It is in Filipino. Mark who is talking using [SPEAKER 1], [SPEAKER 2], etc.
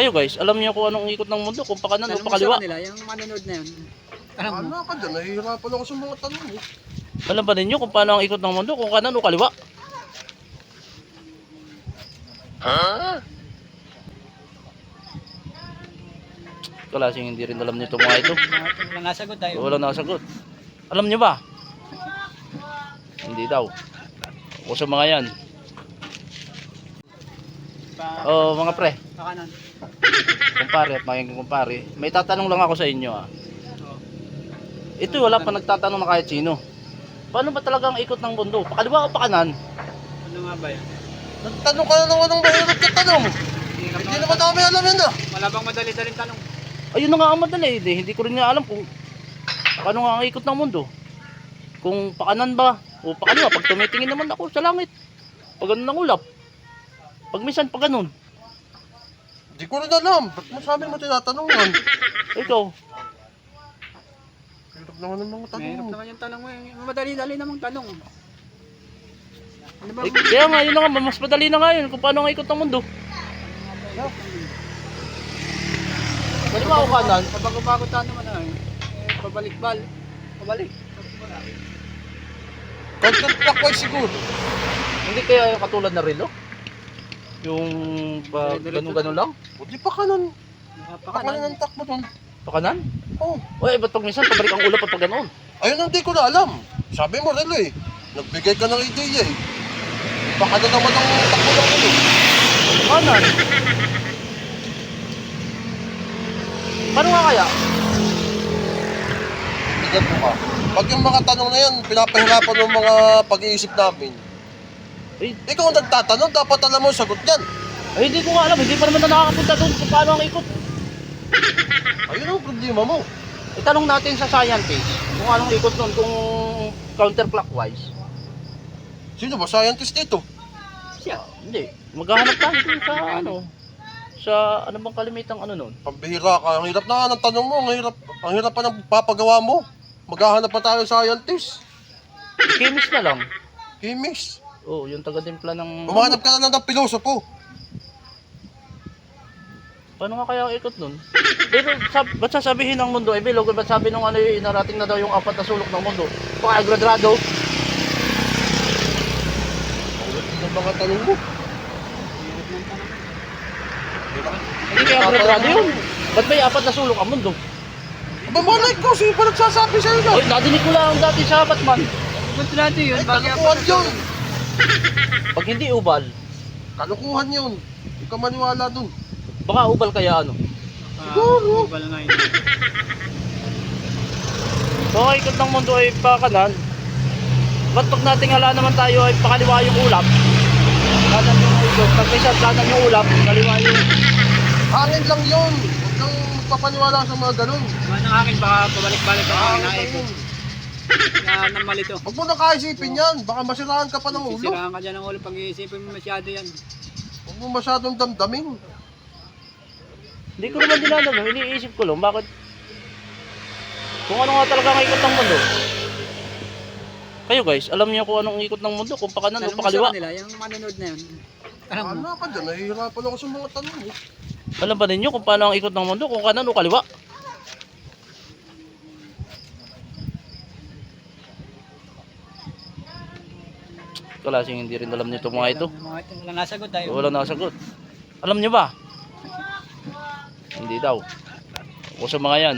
[SPEAKER 1] Kayo guys, alam niyo kung anong ikot ng mundo, kung pakanan o
[SPEAKER 2] Tanong mo
[SPEAKER 1] pakaliwa?
[SPEAKER 2] sa kanila, yung manonood na yun. Alam mo?
[SPEAKER 3] Ano ka dyan? Nahihirapan ako sa mga tanong eh.
[SPEAKER 1] Alam ba ninyo kung paano ang ikot ng mundo, kung kanan o kaliwa? Kalasing hindi rin alam nito mga ito.
[SPEAKER 2] Walang nasagot tayo.
[SPEAKER 1] Walang nakasagot. Alam niyo ba? Hindi daw. O sa mga yan. Oh, mga pre,
[SPEAKER 2] Pakanan.
[SPEAKER 1] kumpare at maging kumpare, may tatanong lang ako sa inyo ah. Ito wala pa nagtatanong na kahit sino. Paano ba talaga ang ikot ng mundo? Pakaliwa o pakanan?
[SPEAKER 2] Ano nga ba yan?
[SPEAKER 3] Nagtanong ka na naman ng mahirap na tanong. Hindi naman namin alam yan ah.
[SPEAKER 2] Wala bang madali-daling tanong?
[SPEAKER 1] Ayun na nga ang madali, hindi ko rin nga alam kung paano nga ang ikot ng mundo. Kung pakanan ba o pakaliwa, pag tumitingin naman ako sa langit, pag ganun ng ulap, pag minsan pag ganun.
[SPEAKER 3] Hindi ko rin alam. Ba't mo sa amin mo tinatanong yan?
[SPEAKER 1] Ikaw,
[SPEAKER 3] Hirap naman ng mga tanong
[SPEAKER 2] Mahirap
[SPEAKER 3] mo.
[SPEAKER 2] naman yung tanong mo. Madali-dali namang tanong. Ano ba?
[SPEAKER 1] kaya nga yun na nga, mas madali na nga yun kung paano ang ikot ng mundo. Kaliwa o kanan?
[SPEAKER 2] Pabago-bago tanong ano eh. Pabalik-bal. Pabalik.
[SPEAKER 3] Counterclockwise siguro.
[SPEAKER 1] Hindi kaya yung katulad na relo? Yung ganun-ganun lang?
[SPEAKER 3] O di pa kanan. Pakanan
[SPEAKER 2] Pakanan.
[SPEAKER 3] ang takbo dun.
[SPEAKER 1] Pakanan?
[SPEAKER 3] Oh.
[SPEAKER 1] Uy, ba't pag minsan pabalik ang ulap at pag ganun?
[SPEAKER 3] Ayun ang di ko na alam. Sabi mo Relo eh. Nagbigay ka ng ideya eh. Baka na naman ang takbo ng ulo.
[SPEAKER 1] Kanan? Paano nga kaya?
[SPEAKER 3] Bigyan mo ka. Pag yung mga tanong na yan, pinapahirapan ng mga pag-iisip namin.
[SPEAKER 1] Eh,
[SPEAKER 3] Ikaw ang nagtatanong, dapat alam mo ang sagot yan.
[SPEAKER 1] ay, hindi ko nga alam. Hindi pa naman na nakakapunta doon kung paano ang ikot.
[SPEAKER 3] Ayun ang problema mo.
[SPEAKER 1] Itanong natin sa scientist kung anong ikot nun, kung counterclockwise.
[SPEAKER 3] Sino ba scientist dito?
[SPEAKER 2] Siya.
[SPEAKER 1] Hindi. Maghahanap tayo dun sa ano. Sa ano bang kalimitang ano nun?
[SPEAKER 3] Pambihira ka. Ang hirap na ng tanong mo. Ang hirap pa ng papagawa mo. Maghahanap pa tayo ng scientist.
[SPEAKER 1] Chemist na lang.
[SPEAKER 3] Chemist.
[SPEAKER 1] Oh, yung taga-timpla ng...
[SPEAKER 3] Humanap ka na lang ng pilosopo.
[SPEAKER 1] Paano nga kaya ang ikot nun? Pero ba't sasabihin ng mundo? Eh, bilog, ba't sabi nung ano yung inarating na daw yung apat na sulok ng mundo? Baka gradrado.
[SPEAKER 3] Ang mga tanong mo.
[SPEAKER 1] Hindi kaya gradrado yun. Ba't may apat na sulok ang mundo?
[SPEAKER 3] Aba malay ko. Sino pa nagsasabi sa'yo na?
[SPEAKER 1] Oy, nadinig ko lang dati sa Batman.
[SPEAKER 2] Kontrado yun.
[SPEAKER 3] Ay, kalukuhan yun.
[SPEAKER 1] Pag hindi ubal,
[SPEAKER 3] Kalukuhan yun. Huwag ka maniwala dun.
[SPEAKER 1] baka ubal kaya ano.
[SPEAKER 3] Siguro.
[SPEAKER 2] Bal nga yun.
[SPEAKER 1] So, ang ikot ng mundo ay pakanan. Ba't pag natingala naman tayo ay pakaliwa yung ulap? Kanan yung ikot. Pag may kanan yung ulap, kaliwa yung...
[SPEAKER 3] Hangin lang yun. Huwag kang papaniwala sa mga ganun.
[SPEAKER 2] Mga ng akin baka pabalik-balik ako
[SPEAKER 3] Hangin
[SPEAKER 2] na
[SPEAKER 3] lang
[SPEAKER 2] ito.
[SPEAKER 3] yun.
[SPEAKER 2] Kaya nang malito.
[SPEAKER 3] Huwag mo na kaisipin yan. Baka masiraan ka pa ng ulo.
[SPEAKER 2] Sisiraan ka dyan ng ulo pag iisipin mo masyado yan.
[SPEAKER 3] Huwag mo masyadong damdamin.
[SPEAKER 1] Hindi ko naman dinadalo. Iniisip ko lang, bakit? Kung ano nga talaga ang ikot ng mundo. Kayo guys, alam niyo kung anong ikot ng mundo, kung pakanan o
[SPEAKER 2] Tanong mo
[SPEAKER 1] pakaliwa?
[SPEAKER 2] sa kanila, yung manonood na yun. Alam mo?
[SPEAKER 3] Ano ka dyan? Nahihirapan ako sa mga tanong mo.
[SPEAKER 1] Alam ba ninyo kung paano ang ikot ng mundo, kung kanan o kaliwa? Kalasing hindi rin alam nito mga ito.
[SPEAKER 2] Walang nasagot tayo.
[SPEAKER 1] Walang nakasagot. Alam niyo ba? Hindi daw. O sa mga yan.